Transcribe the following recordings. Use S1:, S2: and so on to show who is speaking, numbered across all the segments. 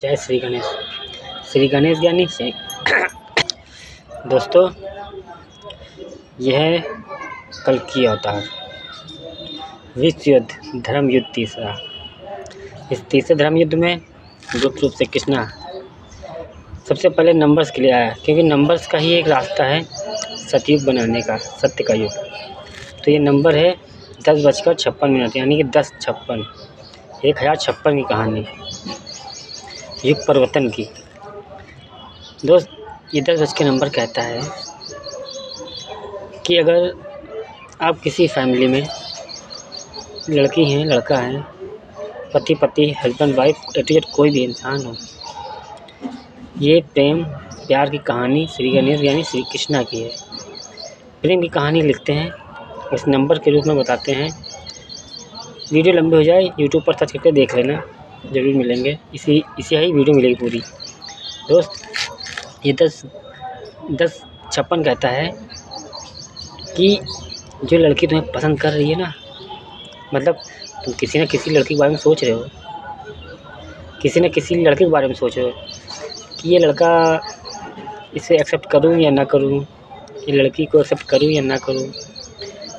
S1: जय श्री गणेश। श्री गणेश ज्ञानी से दोस्तों, यह कल की अवतार विश्व युद्ध धर्म युद्ध तीसरा। इस तीसरे धर्म युद्ध में गुप्त रूप से कृष्णा सबसे पहले नंबर्स के लिए आया, क्योंकि नंबर्स का ही एक रास्ता है सतयुग बनाने का, सत्य का युग। तो ये नंबर है 10:56, यानी कि 10:56, 1056 की कहानी युग परिवर्तन की। दोस्त, ये 10 के नंबर कहता है कि अगर आप किसी फैमिली में लड़की हैं, लड़का है, पति पत्नी, हस्बैंड वाइफ, एटूजेड कोई भी इंसान हो, ये प्रेम प्यार की कहानी श्री गणेश यानी श्री कृष्णा की है। प्रेम की कहानी लिखते हैं, इस नंबर के रूप में बताते हैं। वीडियो लंबी हो जाए, यूट्यूब पर सर्च करके देख लेना, ज़रूर मिलेंगे। इसी ही वीडियो मिलेगी पूरी। दोस्त, ये 10:56 कहता है कि जो लड़की तुम्हें पसंद कर रही है ना, मतलब तुम किसी न किसी लड़की के बारे में सोच रहे हो, किसी न किसी लड़के के बारे में सोच रहे हो कि ये लड़का, इसे एक्सेप्ट करूं या ना करूं, ये लड़की को एक्सेप्ट करूं या ना करूं,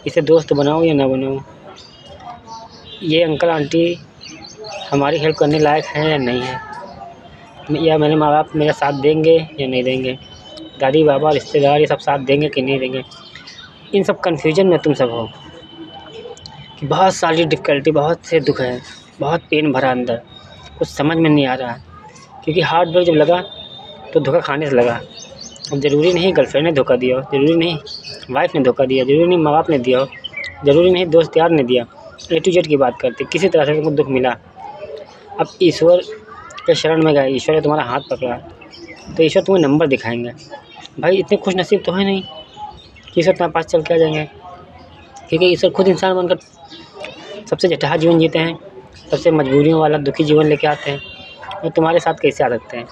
S1: इसे दोस्त बनाऊं या ना बनाऊं, ये अंकल आंटी हमारी हेल्प करने लायक है या नहीं है, या मेरे माँ बाप मेरा साथ देंगे या नहीं देंगे, दादी बाबा रिश्तेदार ये सब साथ देंगे कि नहीं देंगे। इन सब कन्फ्यूजन में तुम सब हो कि बहुत सारी डिफ़िकल्टी, बहुत से दुख हैं, बहुत पेन भरा अंदर, कुछ समझ में नहीं आ रहा है। क्योंकि हार्ट ब्रेक जब लगा तो धोखा खाने से लगा। अब ज़रूरी नहीं गर्लफ्रेंड ने धोखा दिया हो, ज़रूरी नहीं वाइफ ने धोखा दिया, ज़रूरी नहीं माँ बाप ने दिया हो, ज़रूरी नहीं दोस्त यार ने दिया। A to Z की बात करते, किसी तरह से तुमको दुख मिला, अब ईश्वर के शरण में गए, ईश्वर ने तुम्हारा हाथ पकड़ा, तो ईश्वर तुम्हें नंबर दिखाएंगे। भाई इतने खुश नसीब तो है नहीं कि ईश्वर तुम्हारे पास चल के आ जाएंगे, क्योंकि ईश्वर खुद इंसान बनकर सबसे जटाहा जीवन जीते हैं, सबसे मजबूरियों वाला दुखी जीवन लेके आते हैं, और तुम्हारे साथ कैसे आ सकते हैं।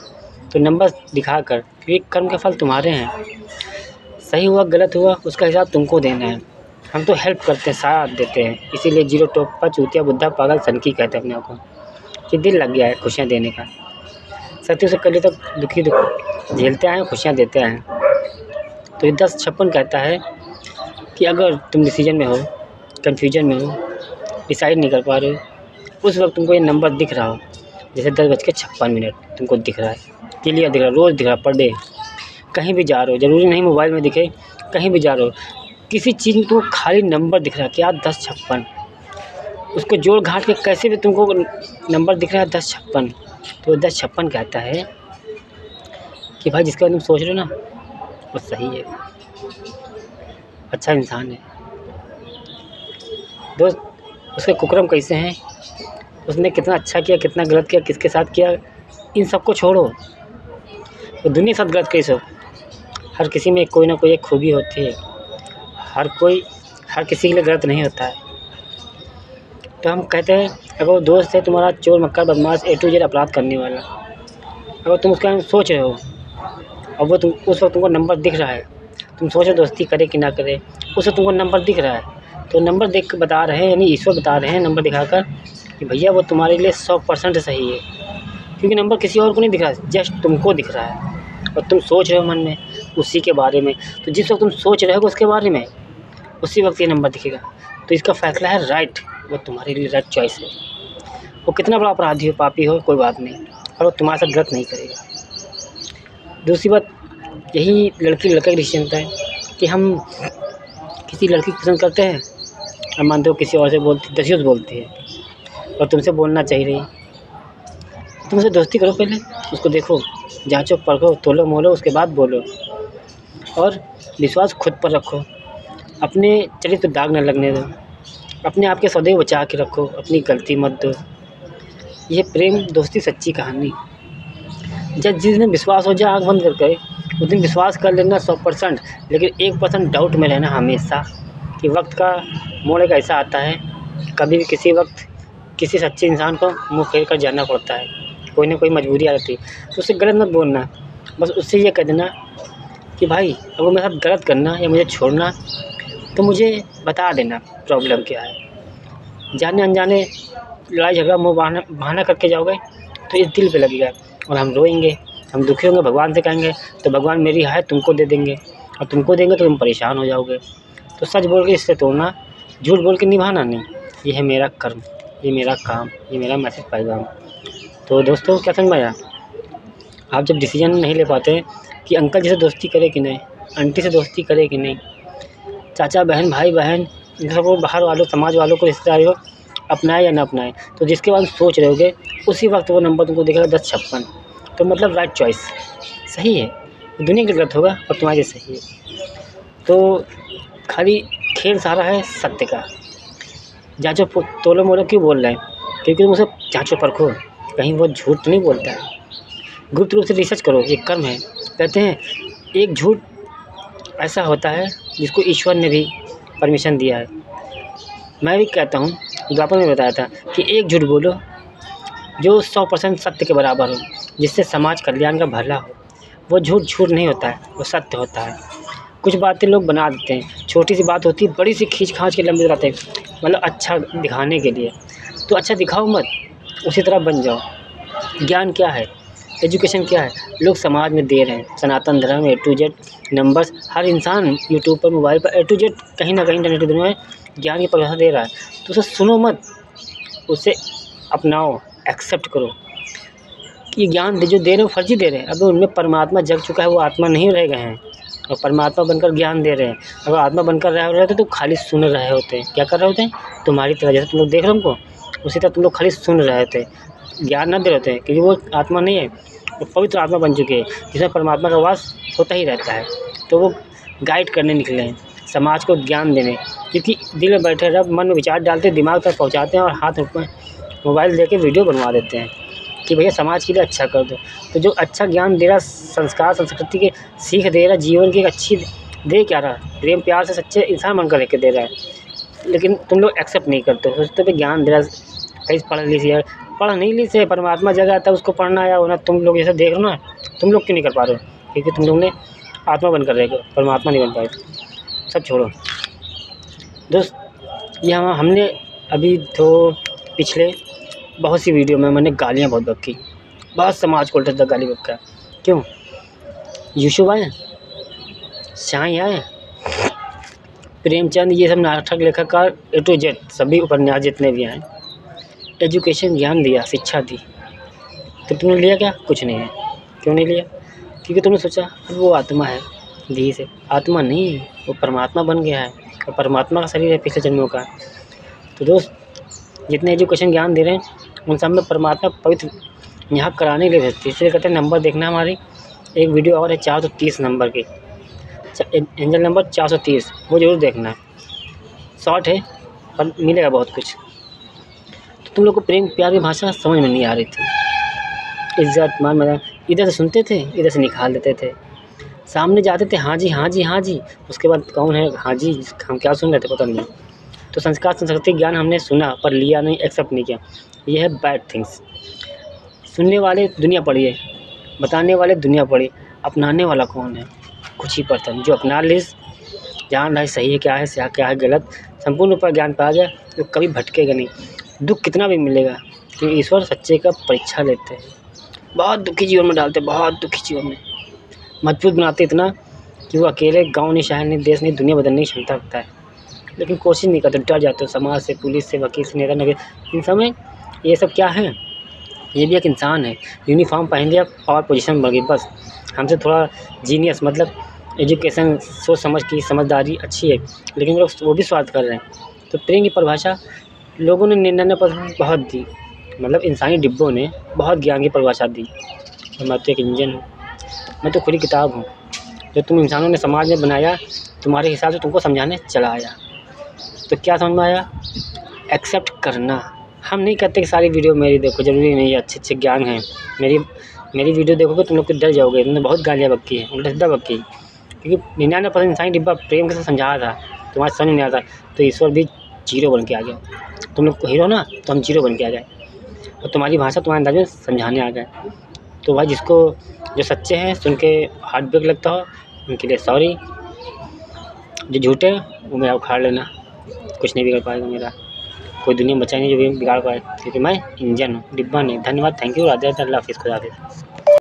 S1: तो नंबर दिखाकर, क्योंकि कर्म के फल तुम्हारे हैं, सही हुआ गलत हुआ उसका हिसाब तुमको देना है। हम तो हेल्प करते हैं, साथ देते हैं, इसीलिए जीरो टोपा चूतिया बुद्धा पागल सनकी कहते हैं अपने आप को, कि दिल लग गया है खुशियाँ देने का। सत्य से कल तक दुखी दुख झेलते आए, खुशियाँ देते आए। तो ये 10:56 कहता है कि अगर तुम डिसीजन में हो, कन्फ्यूजन में हो, डिसाइड नहीं कर पा रहे हो, उस वक्त तुमको ये नंबर दिख रहा हो, जैसे 10:56 तुमको दिख रहा है, क्लियर दिख रहा है, रोज़ दिख रहा है, पर डे। कहीं भी जा रहे हो, ज़रूरी नहीं मोबाइल में दिखे, कहीं भी जा रहे हो, किसी चीज़ में तुमको खाली नंबर दिख रहा है, क्या 10:56, उसको जोड़ घाट के कैसे भी तुमको नंबर दिख रहा है 10:56। तो 10:56 कहता है कि भाई जिसके बारे में तुम सोच रहे हो ना, वो सही है, अच्छा इंसान है। दोस्त, उसके कुकर्म कैसे हैं, उसने कितना अच्छा किया, कितना गलत किया, किसके साथ किया, इन सबको छोड़ो। तो दुनिया के साथ गलत कैसे हो, हर किसी में कोई ना कोई एक खूबी होती है, हर किसी के लिए गलत नहीं होता है। तो हम कहते हैं, अगर वो दोस्त है तुम्हारा चोर मक्कार बदमाश A to Z अपराध करने वाला, अगर तुम उसके बारे में सोच रहे हो और वो उस वक्त तुमको नंबर दिख रहा है, तुम सोच रहे दोस्ती करे कि ना करे, उस वक्त तुमको नंबर दिख रहा है, तो नंबर देख के बता रहे हैं, यानी ईश्वर बता रहे हैं नंबर दिखाकर कि भैया वो तुम्हारे लिए 100% सही है। क्योंकि नंबर किसी और को नहीं दिख रहा है, जस्ट तुमको दिख रहा है, और तुम सोच रहे हो मन में उसी के बारे में। तो जिस वक्त तुम सोच रहे हो उसके बारे में, उसी वक्त ये नंबर दिखेगा। तो इसका फैसला है राइट, वो तुम्हारे लिए राइट चॉइस है। वो कितना बड़ा अपराधी हो, पापी हो, कोई बात नहीं, और वो तुम्हारे साथ गलत नहीं करेगा। दूसरी बात, यही लड़की लड़का की डिसीजन है कि हम किसी लड़की को पसंद करते हैं, हम मानते हो किसी और से दस्युस बोलती है और तुमसे बोलना चाहिए रही, तुमसे दोस्ती करो, पहले उसको देखो, जांचो परखो, तोलो मोलो, उसके बाद बोलो, और विश्वास खुद पर रखो, अपने चरित्र पर दाग न लगने दो, अपने आप के सदैव बचा के रखो, अपनी गलती मत दो। ये प्रेम दोस्ती सच्ची कहानी। जब जिस दिन विश्वास हो जाए आँख बंद करके, उस दिन विश्वास कर लेना 100%, लेकिन 1% डाउट में रहना हमेशा, कि वक्त का मोड़ एक ऐसा आता है, कभी भी किसी वक्त किसी सच्चे इंसान को मुँह फेर कर जाना पड़ता है, कोई ना कोई मजबूरी आ जाती है। तो उससे गलत मत बोलना, बस उससे ये कह देना कि भाई अगर मेरे साथ गलत करना या मुझे छोड़ना तो मुझे बता देना प्रॉब्लम क्या है। जाने अनजाने लड़ाई झगड़ा मुँह बहाना करके जाओगे तो इस दिल पे लगेगा। और हम रोएंगे, हम दुखी होंगे, भगवान से कहेंगे तो भगवान मेरी हाय तुमको दे देंगे, और तुमको देंगे तो तुम परेशान हो जाओगे। तो सच बोल के इससे तोड़ना, झूठ बोल के निभाना नहीं। ये है मेरा कर्म, ये मेरा काम, ये मेरा मैसेज पैगाम। तो दोस्तों क्या समझ में आया? आप जब डिसीजन नहीं ले पाते कि अंकल जी से दोस्ती करे कि नहीं, आंटी से दोस्ती करे कि नहीं, चाचा बहन भाई बहन इन सबको, बाहर वालों समाज वालों को, रिश्तेदारी को अपनाए या ना अपनाए, तो जिसके बाद सोच रहे होगे उसी वक्त वो नंबर तुमको दिखेगा 1056। तो मतलब राइट चॉइस, सही है। दुनिया की गलत होगा और तुम्हारी सही है। तो खाली खेल सारा है सत्य का। जांचो तोलो मोलो क्यों बोल रहे हैं? क्योंकि तुम उसे जांचो परखो, कहीं वो झूठ नहीं बोलता है। गुप्त रूप से रिसर्च करो, ये कर्म है। कहते हैं एक झूठ ऐसा होता है जिसको ईश्वर ने भी परमिशन दिया है। मैं भी कहता हूँ, द्वापर में बताया था कि एक झूठ बोलो जो 100% सत्य के बराबर हो, जिससे समाज कल्याण का भला हो। वो झूठ झूठ नहीं होता है, वो सत्य होता है। कुछ बातें लोग बना देते हैं, छोटी सी बात होती है बड़ी सी खींच खांच के लंबी बनाते हैं, मतलब अच्छा दिखाने के लिए। तो अच्छा दिखाओ मत, उसी तरह बन जाओ। ज्ञान क्या है, एजुकेशन क्या है, लोग समाज में दे रहे हैं। सनातन धर्म, A to Z नंबर्स, हर इंसान यूट्यूब पर, मोबाइल पर A to Z कहीं ना कहीं इंटरनेट की दुनिया में ज्ञान की परिभाषा दे रहा है। तो उसे सुनो मत, उसे अपनाओ, एक्सेप्ट करो कि ज्ञान जो दे रहे हैं वो फर्जी दे रहे हैं। अब उनमें परमात्मा जग चुका है, वो आत्मा नहीं रह गए हैं और परमात्मा बनकर ज्ञान दे रहे हैं। अगर आत्मा बनकर रह रहे थे तो खाली सुन रहे होते हैं। क्या कर रहे होते हैं? तुम्हारी तरह, जैसे तुम लोग देख रहे हो हमको, उसी तरह तुम लोग खाली सुन रहे थे, ज्ञान न दे रहे थे। क्योंकि वो आत्मा नहीं है, वो पवित्र आत्मा बन चुके हैं जिसमें परमात्मा का वास होता ही रहता है। तो वो गाइड करने निकले हैं, समाज को ज्ञान देने। क्योंकि दिल में बैठे रब, मन में विचार डालते, दिमाग तक पहुँचाते हैं और हाथ में मोबाइल दे के वीडियो बनवा देते हैं कि भैया समाज के लिए अच्छा कर दो। तो जो अच्छा ज्ञान दे रहा, संस्कार संस्कृति के सीख दे रहा, जीवन की एक अच्छी दे क्या रहा, प्रेम प्यार से सच्चे इंसान बनकर लेके दे रहा है, लेकिन तुम लोग एक्सेप्ट नहीं करते हो। सोचते हो ज्ञान दे रहा, कहीं पढ़ लीजिए, पढ़ नहीं लीजिए, परमात्मा जगह आता है उसको पढ़ना या होना। तुम लोग जैसे देख रहे हो ना, तुम लोग क्यों नहीं कर पा रहे हो? क्योंकि तुम लोग ने आत्मा बनकर रहेगा, परमात्मा नहीं बन पाए। सब छोड़ो दोस्त, ये हमने अभी तो पिछले बहुत सी वीडियो में मैंने गालियाँ बहुत बकी, बहुत समाज को उल्टा गाली बका। क्यों? यूसुफ आए, साईं आए, प्रेमचंद, ये सब नाटक लेखककार A to Z सभी उपन्यास जितने भी आए, एजुकेशन ज्ञान दिया, शिक्षा दी, तो तुमने लिया क्या? कुछ नहीं है। क्यों नहीं लिया? क्योंकि तुमने सोचा वो आत्मा है, धी से। आत्मा नहीं, वो परमात्मा बन गया है और परमात्मा का शरीर है पिछले जन्मों का। तो दोस्त, जितने एजुकेशन ज्ञान दे रहे हैं उन सब में परमात्मा पवित्र यहाँ कराने के लिए भेजती है। इसलिए कहते हैं नंबर देखना। हमारी एक वीडियो और है 430 नंबर की, एंजल नंबर 430, वो ज़रूर देखना है। शॉर्ट है पर मिलेगा बहुत कुछ। तो तुम लोग को प्रेम प्यार की भाषा समझ में नहीं आ रही थी। इज्जत मान मर्यादा इधर से सुनते थे, इधर से निकाल देते थे। सामने जाते थे, हाँ जी हाँ जी हाँ जी, उसके बाद कौन है हाँ जी, हम क्या सुन रहे थे पता नहीं। तो संस्कार संस्कृति ज्ञान हमने सुना पर लिया नहीं, एक्सेप्ट नहीं किया। ये है बैड थिंग्स। सुनने वाले दुनिया पड़ी है, बताने वाले दुनिया पड़ी, अपनाने वाला कौन है? कुछ ही पर्सन जो अपना ले, जान रहा है सही है क्या है, क्या है गलत, संपूर्ण रूप में ज्ञान पा गया, तो कभी भटकेगा नहीं। दुख कितना भी मिलेगा, क्योंकि ईश्वर सच्चे का परीक्षा लेते हैं। बहुत दुखी जीवन में डालते, बहुत दुखी जीवन में मजबूत बनाते इतना कि वो अकेले गाँव नहीं, शहर नहीं, देश नहीं, दुनिया बदलने की क्षमता रखता है। लेकिन कोशिश नहीं करते, डर जाते हो समाज से, पुलिस से, वकील से, नेता नगर, इन समय ये सब क्या है? ये भी एक इंसान है। यूनिफॉर्म पहन लिया और पोजीशन बढ़ गई, बस। हमसे थोड़ा जीनियस, मतलब एजुकेशन, सोच समझ की समझदारी अच्छी है, लेकिन लोग वो भी स्वार्थ कर रहे हैं। तो प्रेम की परिभाषा लोगों ने 99% बहुत दी, मतलब इंसानी डिब्बों ने बहुत ज्ञान की परिभाषा दी। और मैं तो एक इंजन हूँ, मैं तो खुली किताब हूँ, जो तुम इंसानों ने समाज में बनाया, तुम्हारे हिसाब से तुमको समझाने चला आया। तो क्या समझ में आया? एक्सेप्ट करना। हम नहीं कहते कि सारी वीडियो मेरी देखो, ज़रूरी नहीं है, अच्छे अच्छे ज्ञान हैं। मेरी वीडियो देखोगे तुम लोग को डर जाओगे, तुमने बहुत गालियाँ बकी है, उल्टा सीधा बकी। क्योंकि 99% इंसानी डिब्बा प्रेम के साथ समझा था, तुम्हारे समझ नहीं आता, तो ईश्वर भी जीरो बन के आ गया। तुम लोग को हीरो ना, तो हम जीरो बन के आ गए, और तुम्हारी भाषा तुम्हारे अंदाज में समझाने आ गए। तो भाई जिसको जो सच्चे हैं सुन के हार्ट ब्रेक लगता हो, उनके लिए सॉरी। जो झूठे वो मेरा उखाड़ लेना, कुछ नहीं बिगड़ पाएगा मेरा। कोई दुनिया में बचा नहीं जो भी बिगाड़ पाए, क्योंकि मैं इंजन हूँ, डिब्बा नहीं। धन्यवाद, थैंक यू, राधे राधे, अल्लाह हाफ़िज़, खुदा हाफ़िज़।